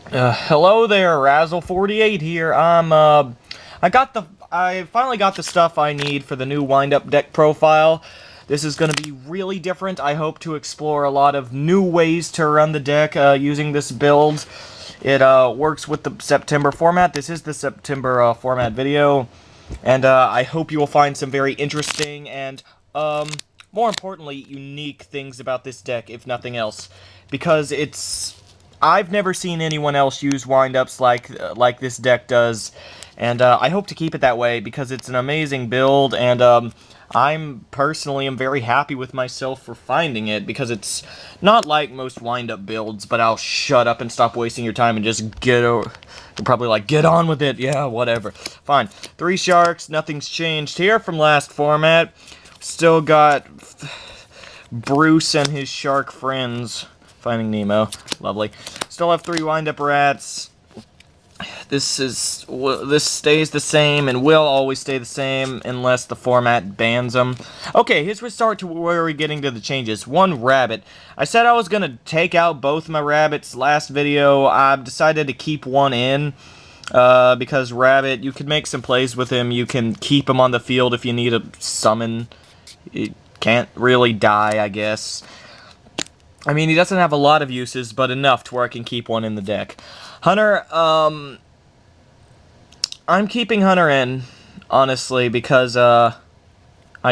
Hello there, Razzle48 here. I finally got the stuff I need for the new wind-up deck profile. This is going to be really different. I hope to explore a lot of new ways to run the deck using this build. It works with the September format. This is the September format video, and I hope you will find some very interesting and, more importantly, unique things about this deck, if nothing else, because I've never seen anyone else use windups like this deck does, and I hope to keep it that way because it's an amazing build, and I'm personally am very happy with myself for finding it because it's not like most windup builds. But I'll shut up and stop wasting your time and just get over. You're probably like, get on with it. Yeah, whatever. Fine. 3 sharks. Nothing's changed here from last format. Still got Bruce and his shark friends. Finding Nemo. Lovely. Still have 3 wind-up rats. This stays the same and will always stay the same unless the format bans them. Okay, here's where we start to where we're getting to the changes. 1 rabbit. I said I was going to take out both my rabbits last video. I've decided to keep 1 in. Because rabbit, you can make some plays with him. You can keep him on the field if you need a summon. He can't really die, I guess. I mean, he doesn't have a lot of uses, but enough to where I can keep 1 in the deck. Hunter, I'm keeping Hunter in, honestly, because, I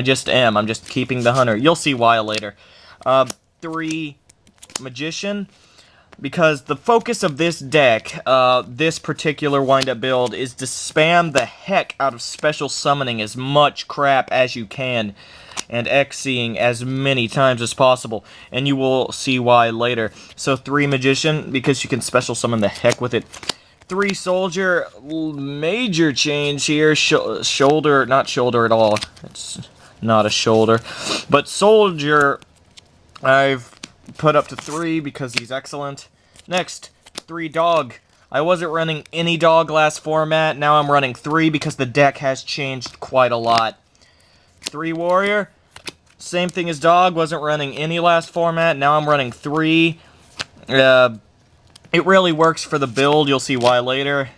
just am. I'm just keeping the Hunter. You'll see why later. 3 Magician, because the focus of this deck, this particular wind-up build, is to spam the heck out of special summoning as much crap as you can, and Xing as many times as possible, and you will see why later. So 3 Magician, because you can special summon the heck with it. 3 Soldier, major change here. Shoulder, not shoulder at all. It's not a shoulder, but Soldier, I've put up to 3 because he's excellent. Next, 3 Dog. I wasn't running any dog last format. Now I'm running 3 because the deck has changed quite a lot. 3 Warrior. Same thing as Dog. Wasn't running any last format. Now I'm running 3. It really works for the build. You'll see why later.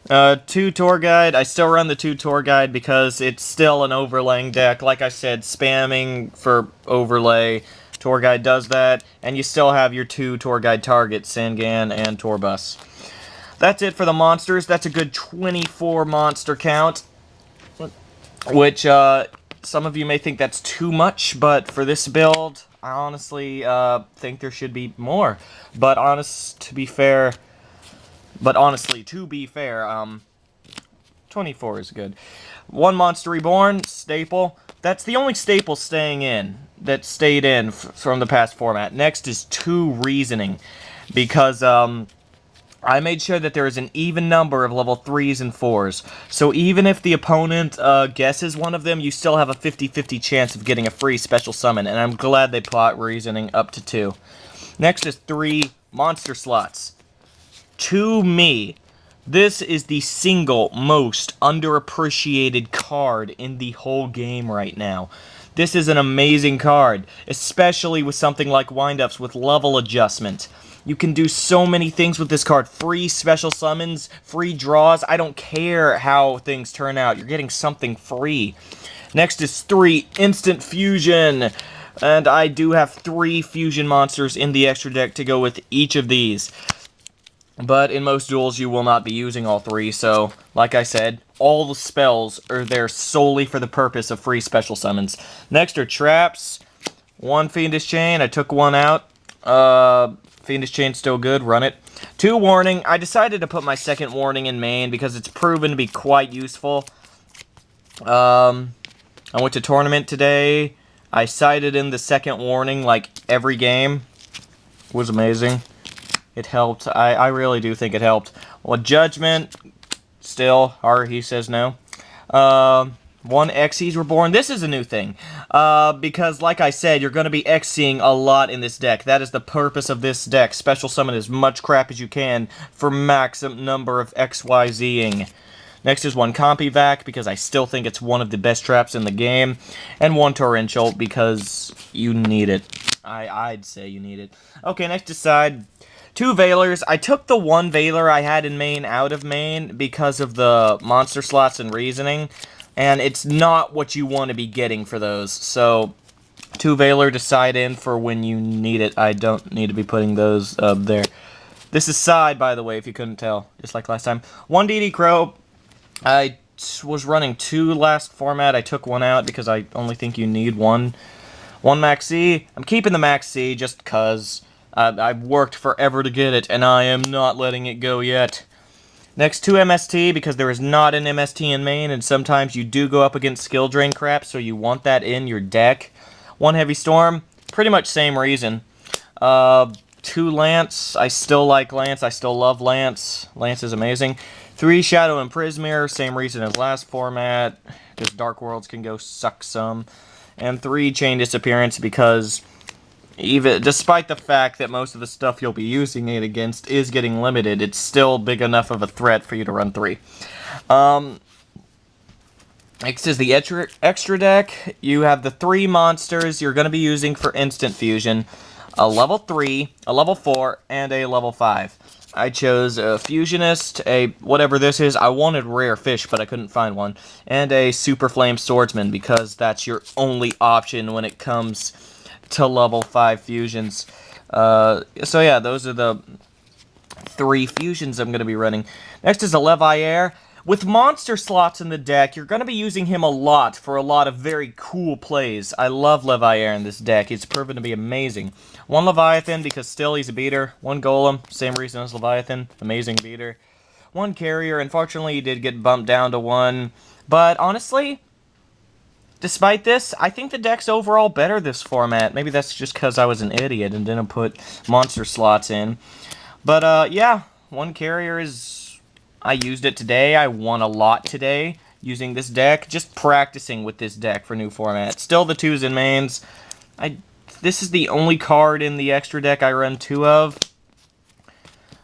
2 Tour Guide. I still run the 2 Tour Guide because it's still an overlaying deck. Like I said, spamming for overlay. Tour Guide does that. And you still have your 2 Tour Guide targets, Sangan and Torbus. That's it for the monsters. That's a good 24 monster count. Which, some of you may think that's too much, but for this build, I honestly think there should be more. But honestly, to be fair, 24 is good. 1 Monster Reborn, staple. That's the only staple that stayed in from the past format. Next is 2 Reasoning, because I made sure that there is an even number of level 3s and 4s. So even if the opponent guesses one of them, you still have a 50-50 chance of getting a free special summon, and I'm glad they put Reasoning up to 2. Next is 3 Monster Slots. To me, this is the single most underappreciated card in the whole game right now. This is an amazing card, especially with something like windups with level adjustment. You can do so many things with this card. Free special summons, free draws. I don't care how things turn out. You're getting something free. Next is 3 Instant Fusion. And I do have 3 fusion monsters in the extra deck to go with each of these. But in most duels, you will not be using all 3, so, like I said, all the spells are there solely for the purpose of free special summons. Next are traps. 1 Fiendish Chain, I took 1 out. Fiendish Chain's still good, run it. 2 Warning, I decided to put my second Warning in main because it's proven to be quite useful. I went to tournament today. I cited in the second Warning like every game. It was amazing. It helped. I really do think it helped. Well, Judgment, still, or he says no. 1 Xyz Reborn. This is a new thing. Because, like I said, you're going to be Xying a lot in this deck. That is the purpose of this deck. Special summon as much crap as you can for maximum number of XYZing. Next is 1 Compivac, because I still think it's one of the best traps in the game. And 1 Torrential, because you need it. I'd say you need it. Okay, next is Side. 2 Veilers. I took the 1 Veiler I had in main out of main because of the monster slots and reasoning, and it's not what you want to be getting for those. So, 2 Veiler to side in for when you need it. I don't need to be putting those up there. This is side, by the way, if you couldn't tell, just like last time. 1 DD Crow. I was running 2 last format. I took 1 out because I only think you need 1. 1 Max C. I'm keeping the Max C just cuz. I've worked forever to get it, and I am not letting it go yet. Next, 2 MST, because there is not an MST in main, and sometimes you do go up against skill drain crap, so you want that in your deck. 1 Heavy Storm, pretty much same reason. 2 Lance, I still like Lance, I still love Lance. Lance is amazing. 3 Shadow and Prismere, same reason as last format, because Dark Worlds can go suck some. And 3 Chain Disappearance, because even despite the fact that most of the stuff you'll be using it against is getting limited, it's still big enough of a threat for you to run 3. Next is the extra deck. You have the 3 monsters you're going to be using for instant fusion. A level 3, a level 4, and a level 5. I chose a Fusionist, a whatever this is. I wanted Rare Fish, but I couldn't find one. And a Super Flame Swordsman, because that's your only option when it comes to level 5 fusions. So yeah, those are the 3 fusions I'm going to be running. Next is a Leviair. With monster slots in the deck, you're going to be using him a lot for a lot of very cool plays. I love Leviair in this deck. It's proven to be amazing. 1 Leviathan, because still he's a beater. 1 Golem, same reason as Leviathan, amazing beater. 1 Carrier, unfortunately he did get bumped down to 1. But honestly, despite this, I think the deck's overall better this format. Maybe that's just because I was an idiot and didn't put monster slots in. But yeah, 1 Carrier is... I used it today. I won a lot today using this deck. Just practicing with this deck for new format. Still the 2s and mains. This is the only card in the extra deck I run 2 of.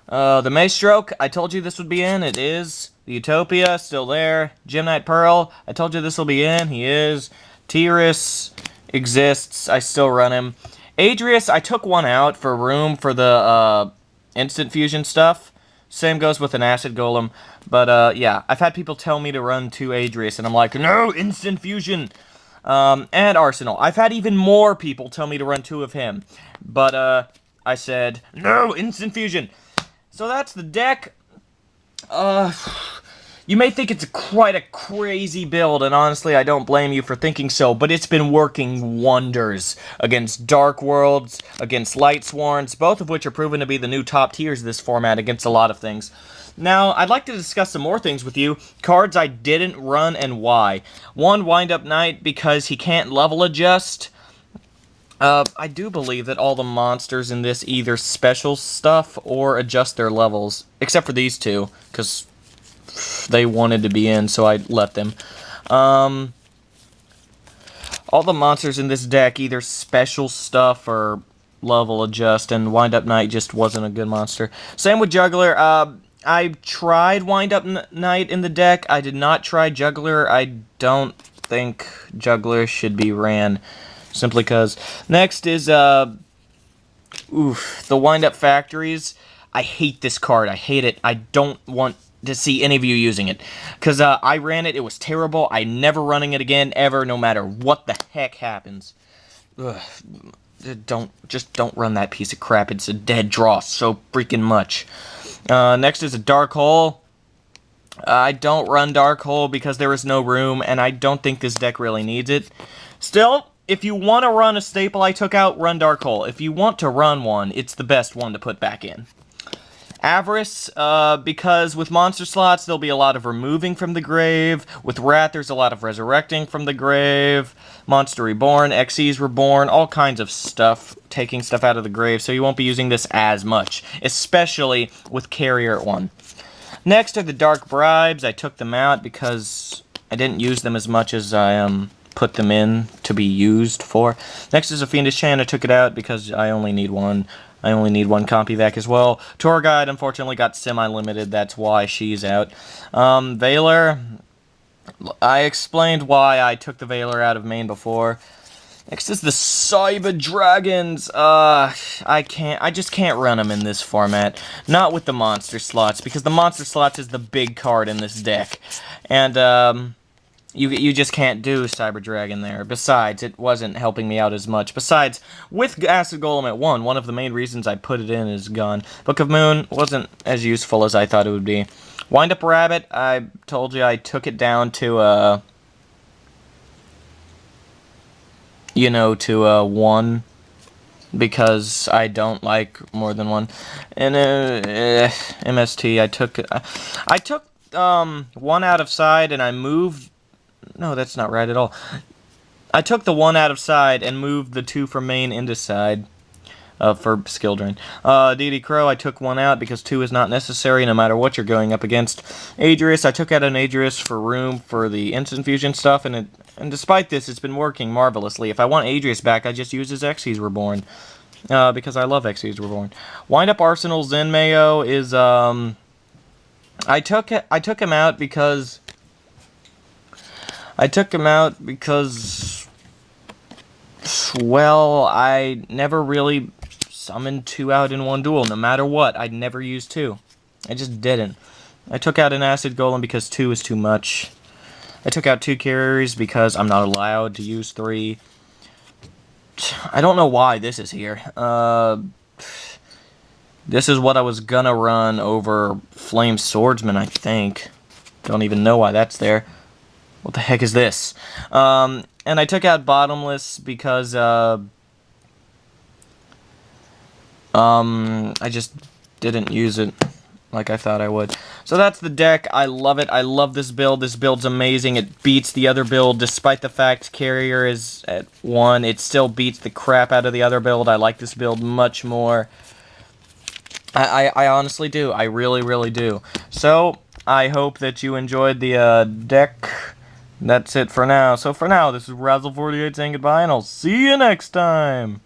The Maestroke, I told you this would be in. It is. The Utopia, still there. Gemnite Pearl, I told you this will be in. He is. Tyrus exists. I still run him. Adrius, I took 1 out for room for the instant fusion stuff. Same goes with an Acid Golem. But, yeah, I've had people tell me to run 2 Adrius, and I'm like, no, instant fusion! And Arsenal. I've had even more people tell me to run 2 of him. But, I said, no, instant fusion! So that's the deck. You may think it's quite a crazy build, and honestly, I don't blame you for thinking so, but it's been working wonders against Dark Worlds, against Lightsworns, both of which are proven to be the new top tiers of this format against a lot of things. Now, I'd like to discuss some more things with you. Cards I didn't run and why. 1, Wind Up Knight, because he can't level adjust. I do believe that all the monsters in this either special stuff or adjust their levels, except for these 2, because they wanted to be in, so I let them. All the monsters in this deck either special stuff or level adjust, and Wind Up Knight just wasn't a good monster. Same with Juggler. I tried Wind Up Knight in the deck. I did not try Juggler. I don't think Juggler should be ran, simply because. Next is, the Wind Up Factories. I hate this card. I hate it. I don't want to see any of you using it, because I ran it. It was terrible. I'm never running it again, ever, no matter what the heck happens. Ugh. Don't run that piece of crap. It's a dead draw so freaking much. Next is a Dark Hole. I don't run Dark Hole because there is no room, and I don't think this deck really needs it. Still, if you want to run a staple I took out, run Dark Hole. If you want to run one, it's the best one to put back in. Avarice, because with monster slots, there'll be a lot of removing from the grave. With Wrath, there's a lot of resurrecting from the grave. Monster Reborn, Xyz Reborn, all kinds of stuff, taking stuff out of the grave, so you won't be using this as much, especially with Carrier at 1. Next are the Dark Bribes. I took them out because I didn't use them as much as I put them in to be used for. Next is a Fiendish Chan. I took it out because I only need 1. I only need 1 Compy Vac as well. Tour Guide, unfortunately, got semi-limited. That's why she's out. Veiler, I explained why I took the Veiler out of main before. Next is the Cyber Dragons. I just can't run them in this format. Not with the monster slots, because the monster slots is the big card in this deck. And, you just can't do Cyber Dragon there. Besides, it wasn't helping me out as much. Besides, with Acid Golem at 1, one of the main reasons I put it in is gone. Book of Moon wasn't as useful as I thought it would be. Wind Up Rabbit, I told you I took it down to, you know, to 1, because I don't like more than 1. And MST, I took 1 out of side and I moved. No, that's not right at all. I took the 1 out of side and moved the 2 from main into side. For skill drain. DD Crow, I took 1 out because 2 is not necessary no matter what you're going up against. Adrius, I took out an Adrius for room for the instant fusion stuff, and despite this, it's been working marvelously. If I want Adrius back, I just use his Xyz Reborn. Because I love Xyz Reborn. Wind Up Arsenal Zenmayo is, I took him out because... well, I never really summoned 2 out in 1 duel. No matter what, I'd never use 2. I just didn't. I took out an Acid Golem because 2 is too much. I took out 2 carriers because I'm not allowed to use 3. I don't know why this is here. This is what I was gonna run over Flame Swordsman, I think. Don't even know why that's there. What the heck is this? And I took out Bottomless because, I just didn't use it like I thought I would. So that's the deck. I love it. I love this build. This build's amazing. It beats the other build, despite the fact Carrier is at 1. It still beats the crap out of the other build. I like this build much more. I honestly do. I really, really do. So, I hope that you enjoyed the, deck. That's it for now. So for now, this is Razzle48 saying goodbye, and I'll see you next time!